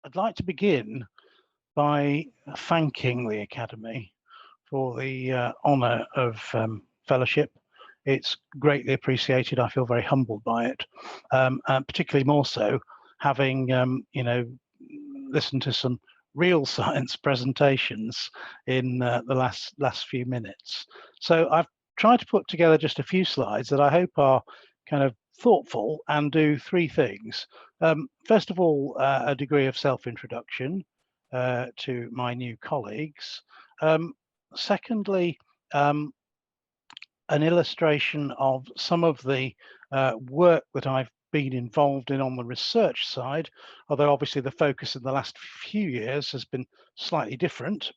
I'd like to begin by thanking the Academy for the honour of fellowship. It's greatly appreciated. I feel very humbled by it, and particularly more so having listened to some real science presentations in the last few minutes. So I've tried to put together just a few slides that I hope are kind of thoughtful and do three things. First of all, a degree of self-introduction to my new colleagues. Secondly, an illustration of some of the work that I've been involved in on the research side, although obviously the focus in the last few years has been slightly different,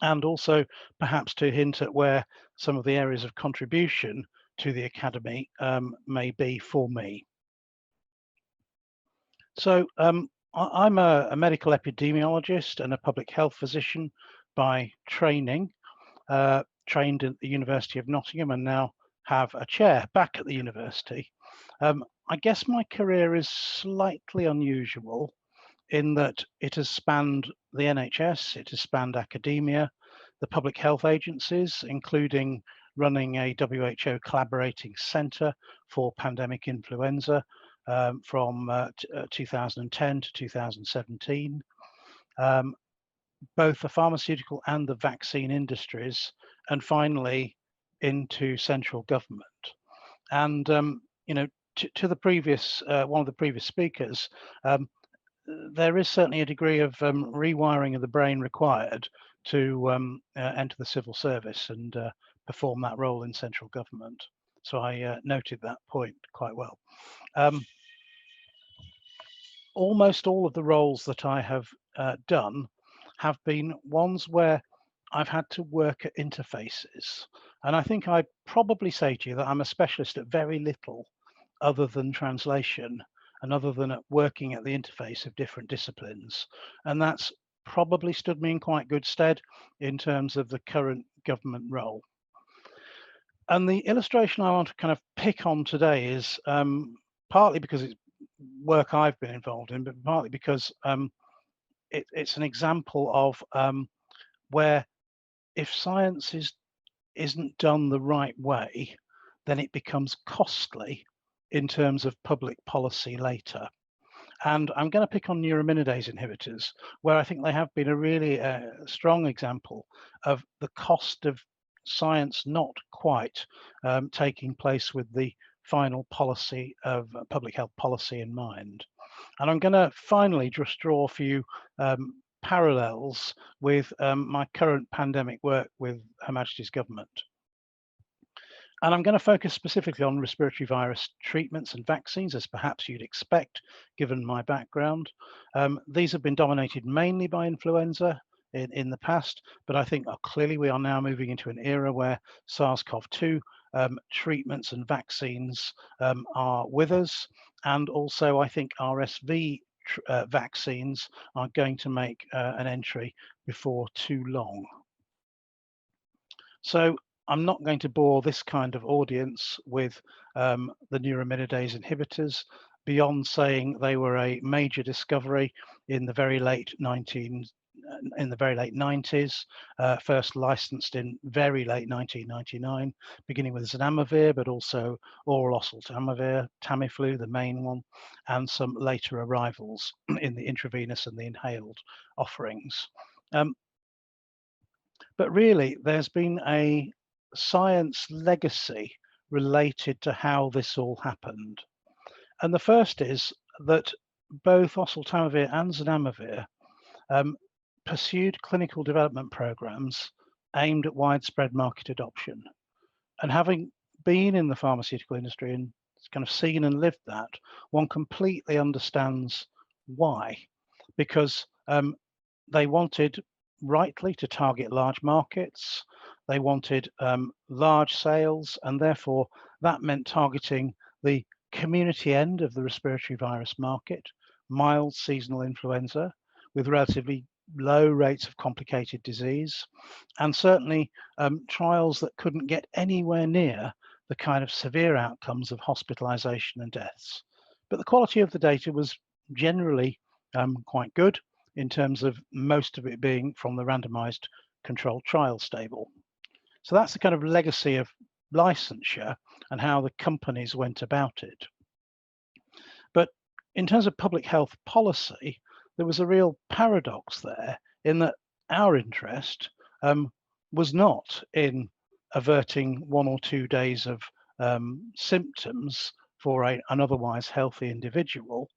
and also perhaps to hint at where some of the areas of contribution to the Academy may be for me. So I'm a medical epidemiologist and a public health physician by training, trained at the University of Nottingham and now have a chair back at the university. I guess my career is slightly unusual in that it has spanned the NHS, it has spanned academia, the public health agencies, including running a WHO collaborating centre for pandemic influenza from 2010 to 2017. Both the pharmaceutical and the vaccine industries, and finally into central government. And to the previous one of the previous speakers, there is certainly a degree of rewiring of the brain required to enter the civil service and perform that role in central government. So I noted that point quite well. Almost all of the roles that I have done have been ones where I've had to work at interfaces. And I think I'd probably say to you that I'm a specialist at very little other than translation and other than at working at the interface of different disciplines. And that's probably stood me in quite good stead in terms of the current government role. And the illustration I want to kind of pick on today is partly because it's work I've been involved in, but partly because it's an example of where if science isn't done the right way, then it becomes costly in terms of public policy later. And I'm going to pick on neuraminidase inhibitors, where I think they have been a really strong example of the cost of science not quite taking place with the final policy of public health policy in mind. And I'm going to finally just draw a few parallels with my current pandemic work with Her Majesty's government. And I'm going to focus specifically on respiratory virus treatments and vaccines, as perhaps you'd expect, given my background. These have been dominated mainly by influenza in the past, but I think clearly we are now moving into an era where SARS-CoV-2 treatments and vaccines are with us. And also, I think RSV vaccines are going to make an entry before too long. So I'm not going to bore this kind of audience with the neuraminidase inhibitors beyond saying they were a major discovery in the very late 90s, first licensed in very late 1999, beginning with zanamivir, but also oral oseltamivir, Tamiflu, the main one, and some later arrivals in the intravenous and the inhaled offerings. But really, there's been a science legacy related to how this all happened. And the first is that both oseltamivir and zanamivir pursued clinical development programs aimed at widespread market adoption. And having been in the pharmaceutical industry and kind of seen and lived that, one completely understands why. Because they wanted rightly to target large markets, they wanted large sales, and therefore that meant targeting the community end of the respiratory virus market, mild seasonal influenza with relatively low rates of complicated disease, and certainly trials that couldn't get anywhere near the kind of severe outcomes of hospitalization and deaths. But the quality of the data was generally quite good in terms of most of it being from the randomized controlled trial stable. So that's the kind of legacy of licensure and how the companies went about it. But in terms of public health policy, there was a real paradox there in that our interest was not in averting 1 or 2 days of symptoms for an otherwise healthy individual,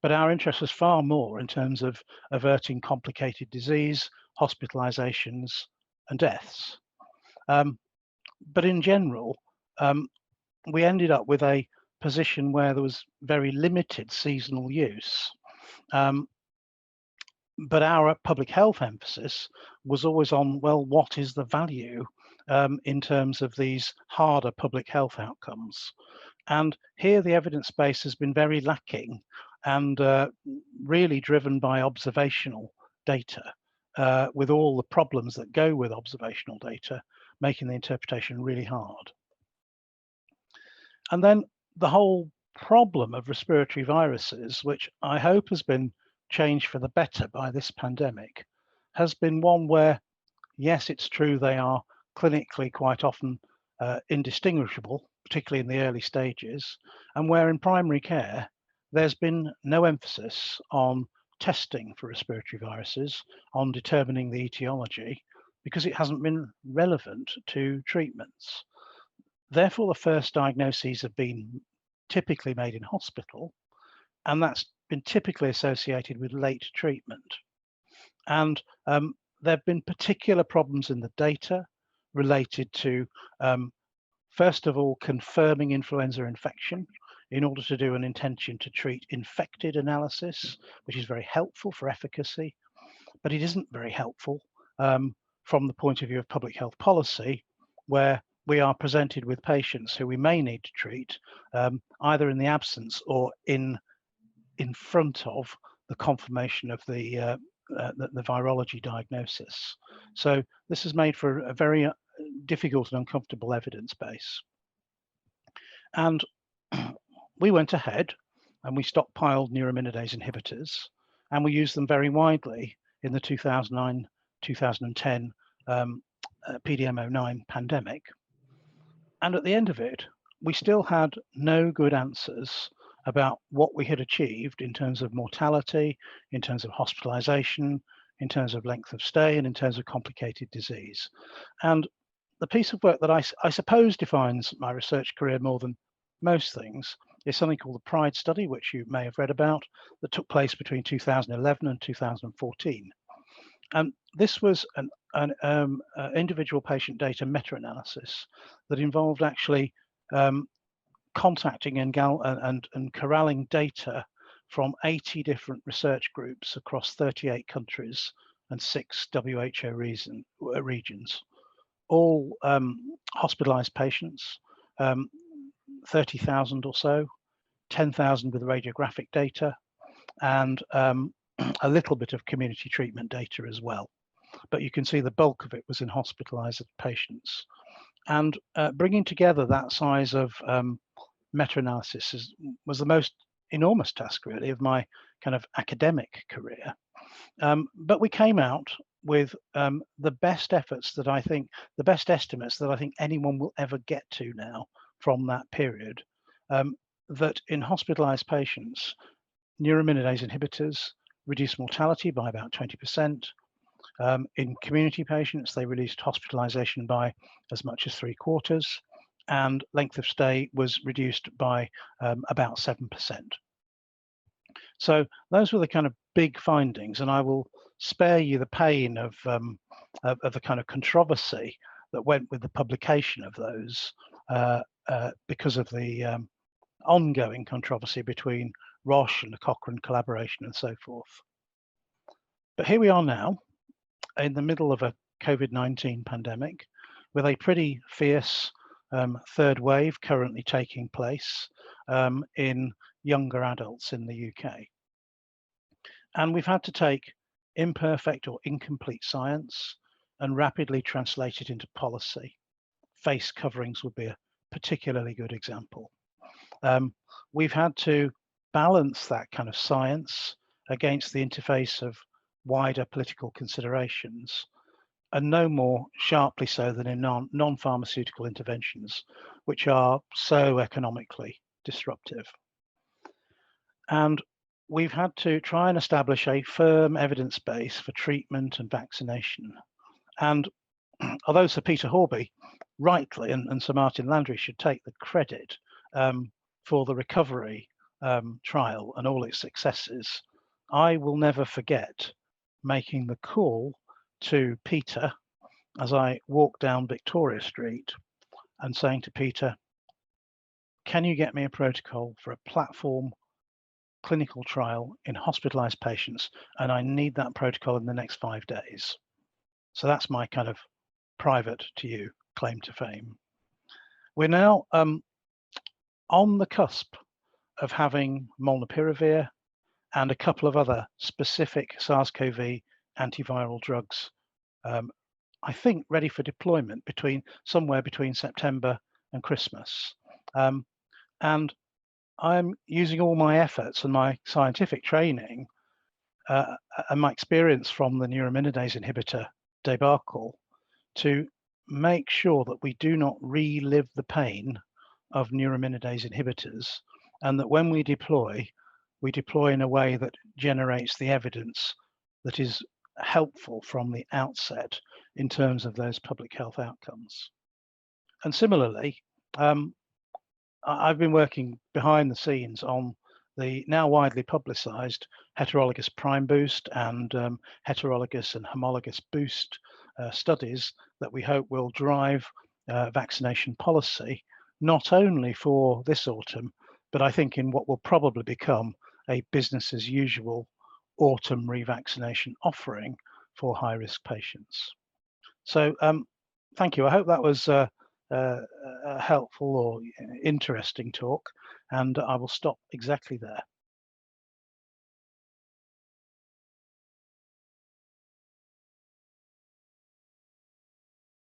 but our interest was far more in terms of averting complicated disease, hospitalizations, and deaths. But in general, we ended up with a position where there was very limited seasonal use. But our public health emphasis was always on, well, what is the value in terms of these harder public health outcomes? And here the evidence base has been very lacking and really driven by observational data, with all the problems that go with observational data, making the interpretation really hard. And then the whole problem of respiratory viruses, which I hope has been changed for the better by this pandemic, has been one where, yes, it's true they are clinically quite often indistinguishable, particularly in the early stages, and where in primary care, there's been no emphasis on testing for respiratory viruses, on determining the etiology, because it hasn't been relevant to treatments. Therefore, the first diagnoses have been typically made in hospital, and that's been typically associated with late treatment. And there have been particular problems in the data related to, first of all, confirming influenza infection in order to do an intention to treat infected analysis, which is very helpful for efficacy, but it isn't very helpful from the point of view of public health policy, where we are presented with patients who we may need to treat either in the absence or in front of the confirmation of the virology diagnosis. So this has made for a very difficult and uncomfortable evidence base. And we went ahead and we stockpiled neuraminidase inhibitors, and we used them very widely in the 2009-2010 epidemiology pandemic. And at the end of it, we still had no good answers about what we had achieved in terms of mortality, in terms of hospitalization, in terms of length of stay, and in terms of complicated disease. And the piece of work that I suppose defines my research career more than most things is something called the PRIDE study, which you may have read about, that took place between 2011 and 2014. And this was an individual patient data meta-analysis that involved actually contacting and corralling data from 80 different research groups across 38 countries and 6 WHO regions, all hospitalized patients, 30,000 or so, 10,000 with radiographic data, and a little bit of community treatment data as well. But you can see the bulk of it was in hospitalized patients. And bringing together that size of meta-analysis was the most enormous task, really, of my kind of academic career. But we came out with the best efforts that I think, the best estimates that I think anyone will ever get to now from that period, that in hospitalized patients, neuraminidase inhibitors reduced mortality by about 20%. In community patients, they reduced hospitalization by as much as 3/4, and length of stay was reduced by about 7%. So those were the kind of big findings, and I will spare you the pain of the kind of controversy that went with the publication of those because of the ongoing controversy between Roche and the Cochrane collaboration and so forth. But here we are now in the middle of a COVID-19 pandemic with a pretty fierce third wave currently taking place in younger adults in the UK. And we've had to take imperfect or incomplete science and rapidly translate it into policy. Face coverings would be a particularly good example. We've had to balance that kind of science against the interface of wider political considerations, and no more sharply so than in non-pharmaceutical interventions, which are so economically disruptive. And we've had to try and establish a firm evidence base for treatment and vaccination. And although Sir Peter Horby rightly and Sir Martin Landry should take the credit for the recovery trial and all its successes, I will never forget making the call to Peter as I walked down Victoria Street and saying to Peter, can you get me a protocol for a platform clinical trial in hospitalized patients? And I need that protocol in the next 5 days. So that's my kind of private to you claim to fame. We're now on the cusp of having molnupiravir and a couple of other specific SARS-CoV antiviral drugs, I think ready for deployment somewhere between September and Christmas. And I'm using all my efforts and my scientific training and my experience from the neuraminidase inhibitor debacle to make sure that we do not relive the pain of neuraminidase inhibitors, and that when we deploy in a way that generates the evidence that is helpful from the outset in terms of those public health outcomes. And similarly, I've been working behind the scenes on the now widely publicized heterologous prime boost and heterologous and homologous boost studies that we hope will drive vaccination policy, not only for this autumn, but I think in what will probably become a business as usual autumn revaccination offering for high-risk patients. So thank you. I hope that was a helpful or interesting talk, and I will stop exactly there.